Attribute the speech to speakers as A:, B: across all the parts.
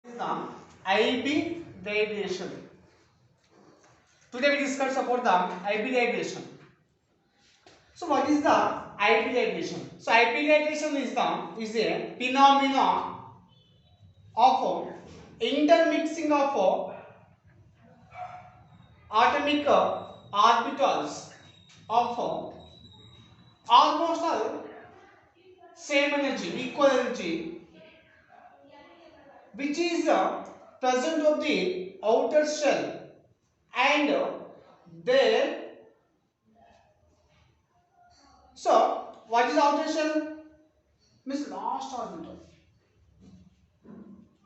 A: Is the IB radiation. Today we discuss about the IB radiation. So what is the IB radiation? So IB radiation is a phenomena of intermixing of atomic orbitals of almost all same energy, equal energy, which is present of the outer shell and there. So what is outer shell? Means last orbital,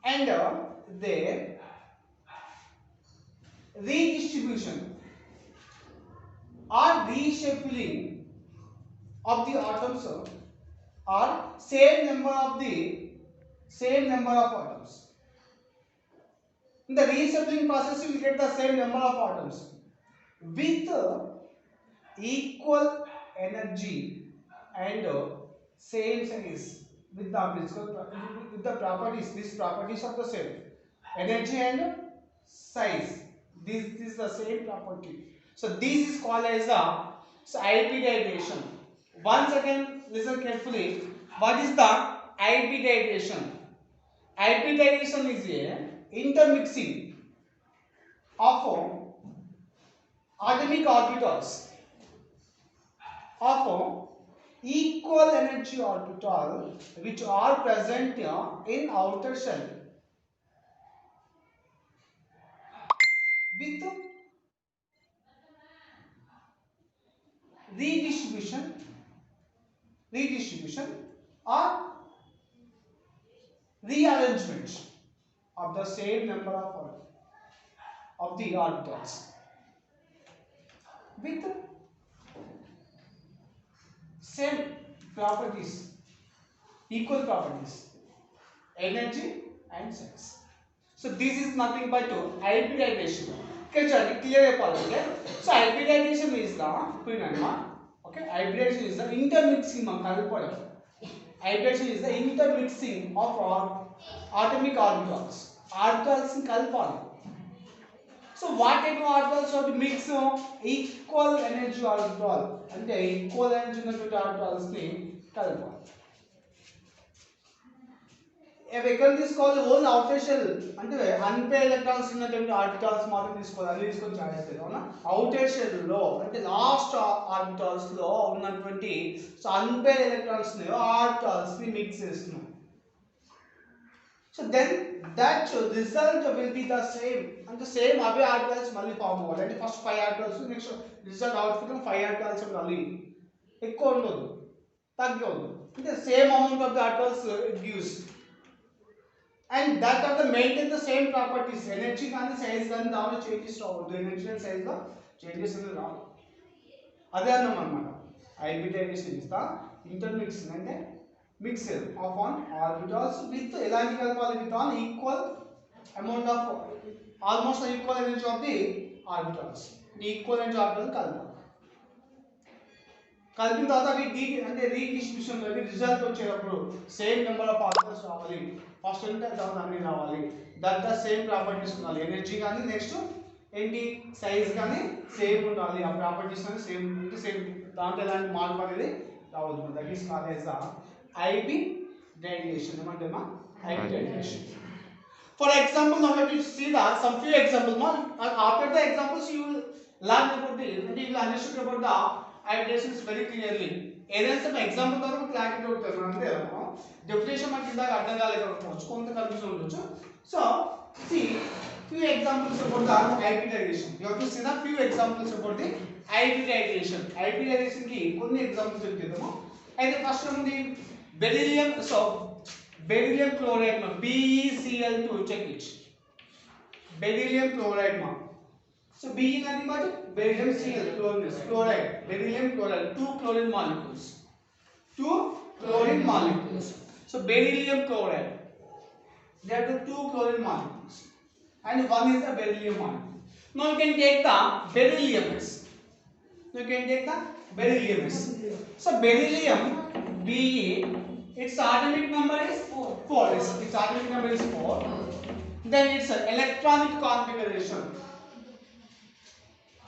A: and their redistribution or reshuffling of the atoms are same number of atoms. In the reshuffling process, you will get the same number of atoms with equal energy and same size with the properties. These properties of the same energy and size. This is the same property. So this is called as the IB radiation. Once again, listen carefully. What is the IB radiation? IB radiation is a intermixing of atomic orbitals of equal energy orbital which are present in outer shell with redistribution or rearrangement of the same number of the orbitals with same properties, equal properties, energy and size. So this is nothing but hybridization. Okay, clear okay? So hybridization is the okay. Hybridization is the intermixing hybridization is the intermixing of atomic orbitals. Orbitals in kalpana. So what type of orbitals are to mix equal energy orbital and equal energy orbitals ni kalpana. A vacuum is called whole outer shell. అంటే unpaired electrons ఉన్నటువంటి orbitals మాత్రం తీసుకోవాలి. అన్ని తీసుకొని చేస్తారు అవునా. Outer shell లో అంటే లాస్ట్ ఆర్బిటాల్స్ లో ఉన్నటువంటి సో unpaired electrons ని ఆర్బిటాల్స్ ని మిక్స్ చేస్తున్నాం. So then that result will be the same. అంటే సేమ్ అవే ఆర్బిటాల్స్ మళ్ళీ ఫామ్ అవ్వాలి. అంటే first 5 orbitals next result output 5 orbitals ఉండాలి. ఎక్కువ ఉండదు, తగ్గదు. అంటే same amount of the orbitals it gives. And that of the maintain the same properties, energy కానీ size కానీ దానిలో చేంజెస్ రావద్దు. ఎనర్జీ అండ్ సైజ్ లో చేంజెస్ అనేది రావు. అదే అన్నాం అన్నమాట. హైబ్రిడైజేషన్ ఇస్ ద ఇంటర్మిక్సింగ్ అంటే mixer of on orbitals with ఎలాంటి కలపాలి with on equal amount of almost equal energy of the orbitals. Equal energy orbital కలపాలి. కలిపిన తర్వాత అంటే రీడిస్ట్రిబ్యూషన్ లో రిజల్ట్ వచ్చేటప్పుడు సేమ్ నెంబర్ ఆఫ్ ఆర్బిటాల్స్ రావాలి. ఫస్ట్ అంటే తర్వాత అన్ని రావాలి. దాంట్లో సేమ్ ప్రాపర్టీస్ ఉండాలి. ఎనర్జీ కానీ నెక్స్ట్ ఏంటి సైజ్ కానీ సేమ్ ఉండాలి. ఆ ప్రాపర్టీస్ కానీ సేమ్ అంటే సేమ్ దాంట్లో ఎలాంటి మార్పు అనేది రావద్దు. That is called as IB radiation. ఏమంటేమా IB radiation. For example, now let us see some few examples. After the examples, you will learn about the and you will understand about the hybridization very clearly. ఏదైనా సరే example ద్వారా clarity అవుతుంది. అంతే definition మనకి ఇందాక అర్థం కాలేకపోవచ్చు, కొంత confusion ఉండొచ్చు. So see few examples about the hybridization. You have to see the few examples about the hybridization. Hybridization కి కొన్ని ఎగ్జాంపుల్స్ చెప్తాము. అయితే ఫస్ట్ ఉంది beryllium. So beryllium chloride BeCl2, check it. Beryllium chloride so B is nothing but barium Cl chloride, beryllium chloride, two chlorine molecules. So beryllium chloride, there are two chlorine molecules and one is the beryllium molecule. Now you can take the beryllium. So beryllium Be its atomic number is 4. Its atomic number is 4. then it's an electronic configuration.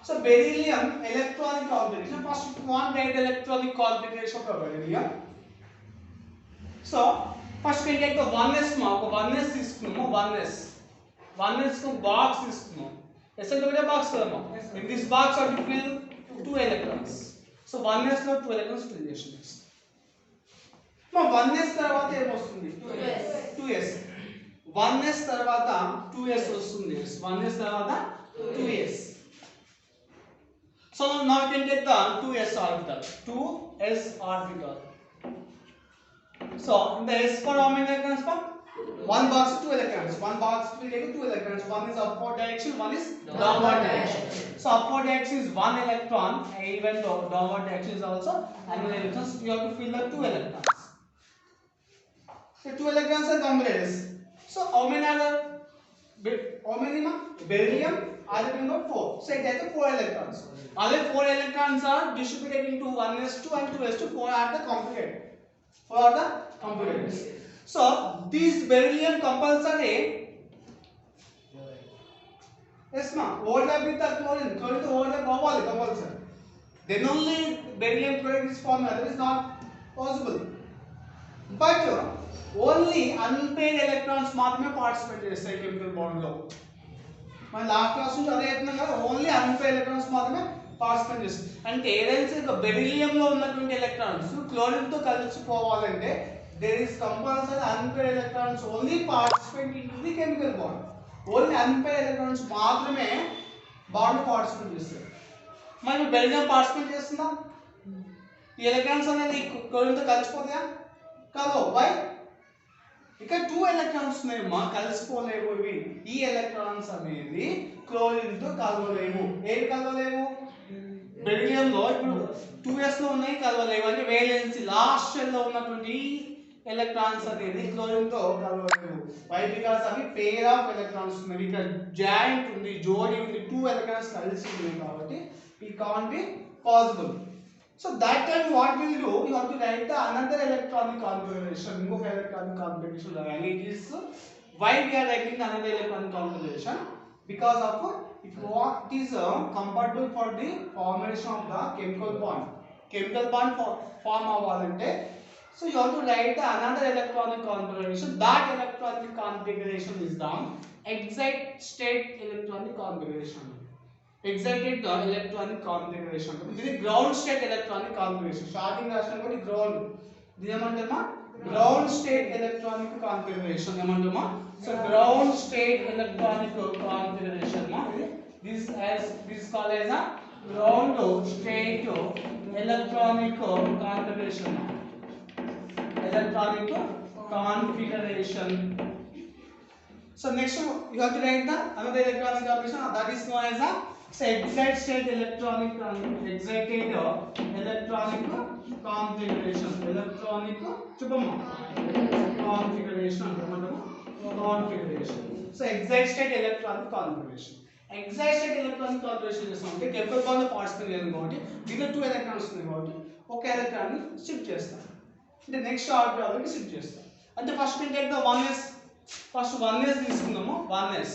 A: So beryllium electronic configuration. First we want to write the electronic configuration of beryllium. So first we take the 1s mark, 1s తీసుకున్నాము, 1s కు box తీసుకున్నాము. Accent ఒకటే box కదమ్మా. In this box are to fill 2 electrons. So 1s లో 2 electrons fill చేస్తున్నాం. మా 1s తర్వాత ఏం వస్తుంది? 2s. 1s తర్వాత 2s వస్తుంది. 1s తర్వాత 2s. So now we can get the 2s orbital. 2s orbital. So in the s for how many electrons form? One box 2 electrons. One box will take 2 electrons. One is upward direction, one is downward direction. So upward direction is 1 electron, even though downward direction is also another electron. So you have to fill the 2 electrons. The 2 electrons are complex. So how many are the beryllium? Other number 4. So it has 4 electrons. Other 4 electrons are distributed into 1s2 and 2s2. 4 are the complicated. 4 are the complicated. So these beryllium compulsory, yes ma, overlap with the chlorine. Chlorine to overlap compulsory. Then only beryllium chloride is formed. Otherwise not possible. But only unpaired electrons మాత్రమే participate చేస్తాయి chemical bond లో. మన last class నుంచి అదే చెప్తున్నాం కదా, only unpaired electrons మాత్రమే participate చేస్తాయి. అంటే ఏదైతే బెరిలియం లో ఉన్నటువంటి ఎలక్ట్రాన్స్ క్లోరిన్ తో కలిసిపోవాలంటే there is compulsory unpaired electrons only participate in the chemical bond. Only unpaired electrons మాత్రమే బాండ్ పార్టిసిపేట్ చేస్తాయి. మరి బెరిలియం పార్టిసిపేట్ చేస్తుందా? ఈ ఎలక్ట్రాన్స్ అనేది క్లోరిన్ తో కలిసిపోతాయా? కాదు. వై? ఇక్కడ 2 ఎలక్ట్రాన్స్ ఉన్నాయమ్మా, కలిసిపోలేవు ఇవి. ఈ ఎలక్ట్రాన్స్ అనేది క్లోరిన్ తో కలవలేవు. ఏవి కలవలేవు? బెరిలియం లో ఇప్పుడు 2s లో ఉన్నాయి, కలవలేవు. అంటే వేలెన్సీ లాస్ట్ షెల్ లో ఉన్నటువంటి ఎలక్ట్రాన్స్ అనేది క్లోరిన్ తో కలవలేవు. వై? బికాజ్ అవి పేర్ ఆఫ్ ఎలక్ట్రాన్స్ ఉన్నాయి. ఇక్కడ జాయింట్ ఉంది, జోడి ఉంది, 2 ఎలక్ట్రాన్స్ కలిసి ఉన్నాయి కాబట్టి it can't be possible. So that time what will do? You have to write the another electronic configuration. Ingo electronic configuration. It is why we are writing another electronic configuration, because of if what is compatible for the formation of the chemical bond. Chemical bond form avalante. So you have to write the another electronic configuration. That electronic configuration is the excited state electronic configuration. Excited electronic configuration. This is ground state electronic configuration. Starting రాష్ట్రం కూడా ground. ఇది ఏమంటామా? Ground state electronic configuration ఏమంటామా? So ground state electronic configuration ma. This is called as a ground state electronic configuration. Electronic configuration. So next you have to write the another electronic configuration that is known as a excited state electronic excited electronic configuration. Electronic chupamma configuration antamadu configuration. So excited state electronic configuration. Excited state electronic configuration చేస్తామంటే chemical bond లో participate చేయాలి కాబట్టి దీనిలో 2 electrons ఉన్నాయి కాబట్టి ఒక electron ని shift చేస్తాం. అంటే నెక్స్ట్ ఆర్బిటాల్ కి షిఫ్ట్ చేస్తాం. అంటే ఫస్ట్ నేను take the 1s. First 1s తీసుకుందాము. 1s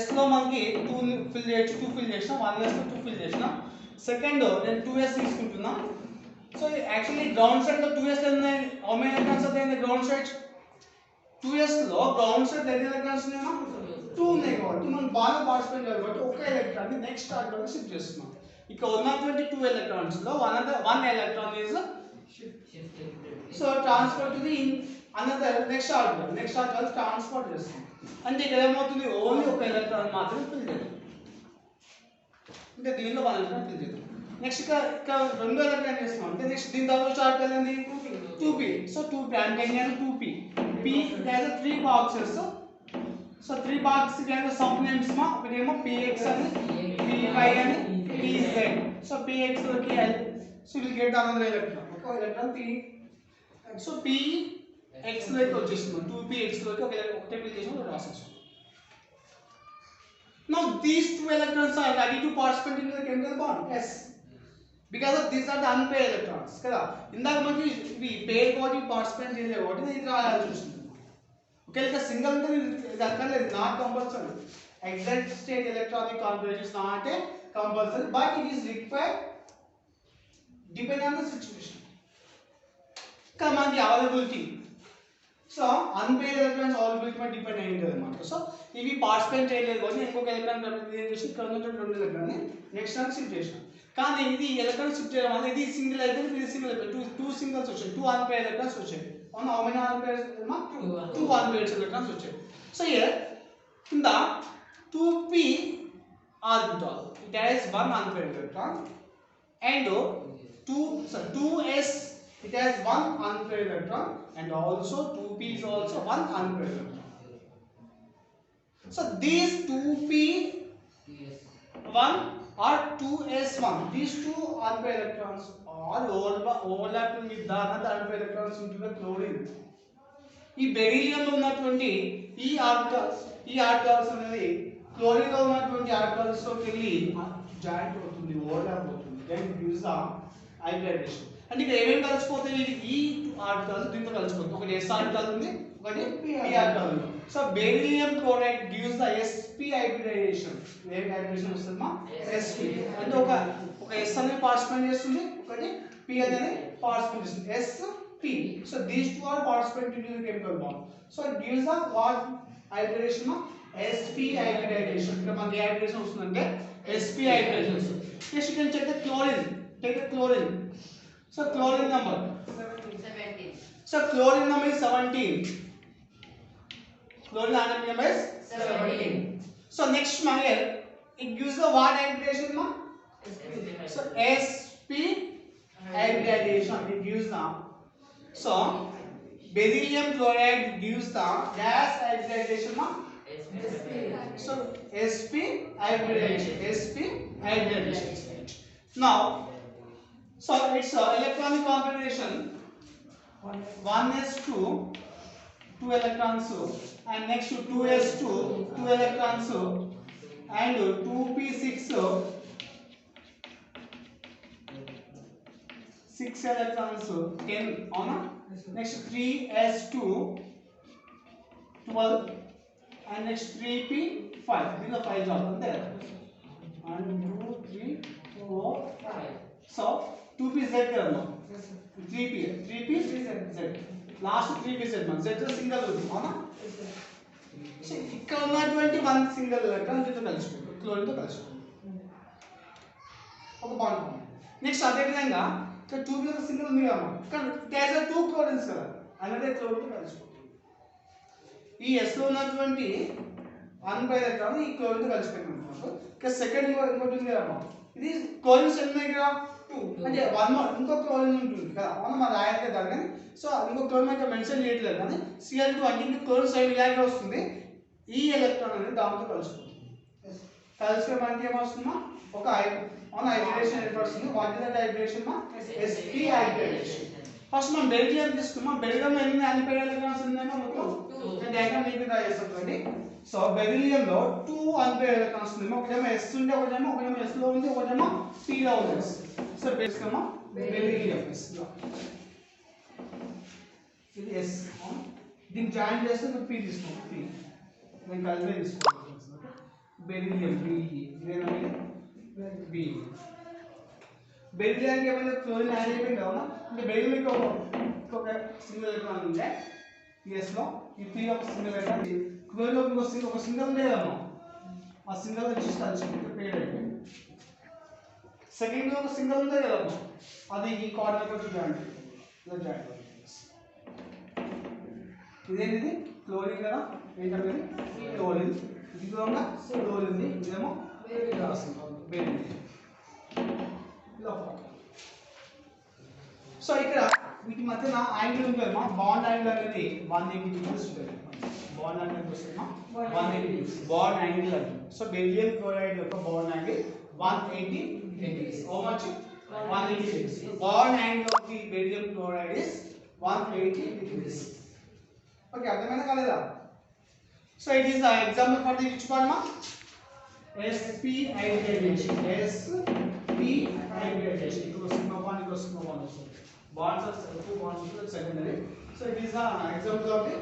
A: s లో మనకి 2 ఫిల్ చేయొచ్చు, 2 ఫిల్ చేసినా, 1s లో 2 ఫిల్ చేసినా. సెకండ్ నేను 2s తీసుకుంటున్నా. సో యాక్చువల్లీ గ్రౌండ్ సెట్ లో 2s లో ఉన్నాయి. How many electrons are there in the ground state? 2s లో గ్రౌండ్ సెట్ ఎన్ని ఎలక్ట్రాన్స్ ఉన్నాయా? 2 ఉన్నాయి కాబట్టి మనం బాగా పార్టిసిపేట్ చేయాలి కాబట్టి ఒక ఎలక్ట్రాన్ ని నెక్స్ట్ ఆర్బిటాల్ కి షిఫ్ట్ చేస్తున్నాం. ఇక్కడ ఉన్నటువంటి 2 ఎలక్ట్రాన్స్ లో one electron is shifted. So transfer to the another next orbital transfer చేస్తాం. అంటే ఇక్కడ ఏమవుతుంది? ఓన్లీ ఒక ఎలక్ట్రాన్ మాత్రమే ఫిల్ చేద్దాం. అంటే దీనిలో 1 ఎలక్ట్రాన్ ఫిల్ చేద్దాం. నెక్స్ట్ ఇక్కడ 2 ఎలక్ట్రాన్ చేస్తాం. అంటే నెక్స్ట్ దీని తర్వాత ఆర్బిటల్ ఏంది? 2p. సో 2p అంటే ఏంటి? 2p. p has 3 boxes. So 3 boxes కి సబ్ నేమ్స్ మా ఒకటేమో px అని, py అని, pz. సో px లోకి so you will get another electron. ఒక electron p. So p x లోకి వచ్చేస్తుంది. 2p x లోకి ఒకటే ఫిల్ చేసి రాసేస్తాం. Now these 2 electrons are ready to participate in the chemical bond. Yes. Because of these are the unpaired electrons. కదా ఇందాక మనకి ఇవి పేర్ బాడీ పార్టిసిపేట్ చేయలేదు కాబట్టి ఇది రాయాల్సి వస్తుంది. ఒకవేళ సింగిల్ ఉంటే ఇది అక్కర్లేదు, not compulsory. Exact state electronic configuration not a compulsory, but it is required depend on the situation. ఇంకా మనకి availability, so unpaired electrons availability మీద డిపెండ్ అయి ఉంటుంది అనమాట. సో ఇవి పార్టిసిపేట్ చేయలేదు కానీ ఇంకొక ఎలక్ట్రాన్ ఏం చేసి ఇక్కడ ఉన్న 2 ఎలక్ట్రాన్ని నెక్స్ట్ దానికి షిఫ్ట్ చేసిన. కానీ ఇది ఎలక్ట్రాన్ షిఫ్ట్ చేయడం వల్ల ఇది సింగిల్ అయిపోయింది, ఇది సింగిల్ అయిపోయింది, టూ సింగిల్స్ వచ్చాయి, 2 అన్పెయిడ్ ఎలక్ట్రాన్స్ వచ్చాయి. అవునా, how many unpaid? 2 unpaid electrons వచ్చాయి. So here in the 2p orbital it has 1 unpaired electron and 2s it has 1 unpaired electron and also 2p is also 1 unpaired electron. So these 2p1 or 2s1, these 2 unpaired electrons are overlapping with the another unpaired electrons into the chlorine. ఈ beryllium లో ఉన్నటువంటి ఈ orbitals అనేది chlorine లో ఉన్నటువంటి orbitals లోకి వెళ్ళి joint అవుతుంది, ఓవర్లాప్ అవుతుంది, దెన్ గివ్స్ ద హైబ్రిడేషన్. అంటే ఇక్కడ ఏమేమి కలిసిపోతాయి? ఈ ఆర్బిటాల్స్ దీంతో కలిసిపోతుంది. ఒకటి s ఆర్బిటాల్ ఉంది, ఒకటి p ఆర్బిటాల్ ఉంది. So beryllium chloride gives the sp hybridisation. ఏం హైబ్రిడేషన్ వస్తుందమ్మా? sp. అంటే ఒక s అనేది పార్టిసిపేట్ చేస్తుంది, ఒకటి p అనేది పార్టిసిపేట్ చేస్తుంది, sp. So these two are participating in the chemical bond. So it gives the what hybridization? sp hybridization. ఇక్కడ మనకి hybridization వస్తుందంటే sp hybridization వస్తుంది. Next you can check the chlorine. Take the chlorine. So chlorine number 17. So chlorine number is 17. Chlorine atom number is 17. So next one here it gives the what hybridization ma? So sp hybridization it gives the. So beryllium chloride gives the gas hybridization ma? So sp hybridization, sp hybridization. Now so its electronic configuration 1s2 2 electrons and next to 2s2 2 electrons and 2p6 6 electrons 10 అవునా. Next 3s2 12 and next 3p5. దీనిలో 5 job అంతే కదా. 1 2 3 4 5. So 2pz కదా, 3pz last 3pz మన z single ఉంది అవునా. So ఇక్కడ ఉన్నటువంటి 1 సింగిల్ ఎలక్ట్రాన్ దీంతో కలిసిపోతుంది, క్లోరిన్తో కలిసిపోతుంది, ఒక బాండ్. నెక్స్ట్ అదే విధంగా ఇక్కడ 2p ఒక సింగిల్ ఉంది కదా, కానీ దేర్ ఆర్ 2 క్లోరిన్స్ కదా, అనేది క్లోరిన్తో కలిసిపోతుంది. ఈ s లో ఉన్నటువంటి అన్పైర్ ఎలక్ట్రాన్ ఈ క్లోరిన్తో కలిసిపోతుంది అన్నమాట. ఇక్కడ సెకండ్ ఇంకోటి ఉంది కదా, ఇది క్లోరిన్స్ ఎన్ని ఉన్నాయి ఇక్కడ 2, అంటే 1 ఇంకో క్లోరిన్ ఉంటుంది కదా, అవునా. మన రాయట్లే కదా కానీ, సో ఇంకో క్లోరిన్ ఇక్కడ మెన్షన్ చేయట్లేదు కానీ Cl2 అంటే క్లోరిన్ సైడ్ ఇలాగే వస్తుంది. ఈ ఎలక్ట్రాన్ అనేది దాంతో కలిసిపోతుంది. కలిసిపోయి మనకి ఏమొస్తుందా, ఒక హైబ్రిడేషన్ ఏర్పడుతుంది. వాట్ ఇస్ దట్ హైబ్రిడేషన్ మా? sp hybridisation. ఫస్ట్ మనం బెరిలియం తీసుకున్నాం. బెరిలియం ఎన్ని అన్పైర్డ్ ఎలక్ట్రాన్స్ ఉన్నాయో మొత్తం నేను డయాగ్రామ్ మీకు డ్రా చేస్తానండి. సో బెరిలియం లో 2 అన్పైర్డ్ ఎలక్ట్రాన్స్ ఉన్నాయి. ఒకటేమో s ఉంటే ఒకటేమో s లో ఉంది, ఒకటేమో p లో ఉంది. సో బేసికమ్మా బెరిలియం s లో ఇది s, దీన్ని జాయిన్ చేస్తే p తీసుకోండి, p నేను కలిపే తీసుకోండి. బెరిలియం b ఇదేనండి b. బెరిలియానికి ఏమైనా క్లోరిన్ యాడ్ అయిపోయింది అవునా. అంటే బెరిలియం ఒక సింగిల్ ఎలక్ట్రాన్ ఉంటే s లో, ఈ p లో ఒక సింగిల్ ఎలక్ట్రాన్, క్లోరిన్ లో ఒక సింగిల్ ఉండే కదా, ఆ సింగిల్ వచ్చి కలిసిపోయింది, పేడ్ అయిపోయింది. సెకండ్ లో ఒక సింగిల్ ఉంటే కదా, అది ఈ కార్నర్ వచ్చి జాయింట్ ఇలా జాయింట్ అవుతుంది. ఇదేంటిది క్లోరిన్ కదా, ఏంటంటే క్లోరిన్, ఇదిలో ఉన్న క్లోరిన్, ఇదేమో బెరిలియం. సో ఇక్కడ వీటి మధ్యన యాంగిల్ ఉంటుందమ్మా, బాండ్ యాంగిల్ అనేది 180 డిగ్రీస్ ఉంటుంది. బాండ్ యాంగిల్ వస్తుందమ్మా 180 డిగ్రీస్, బాండ్ యాంగిల్ అంటే. సో బెరిలియం క్లోరైడ్ యొక్క bond angle 180 degrees. How much? 180 degrees. Bond angle of the barium chloride is 180 degrees. Okay, అర్థమైందా కాలేదా? So it is the example for the which one ma? sp hybridization. sp hybridization. It was sigma 1, it was sigma 1 also. Bonds are two bonds are secondary. So it is the example of the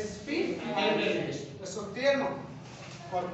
A: sp hybridization. So clear now.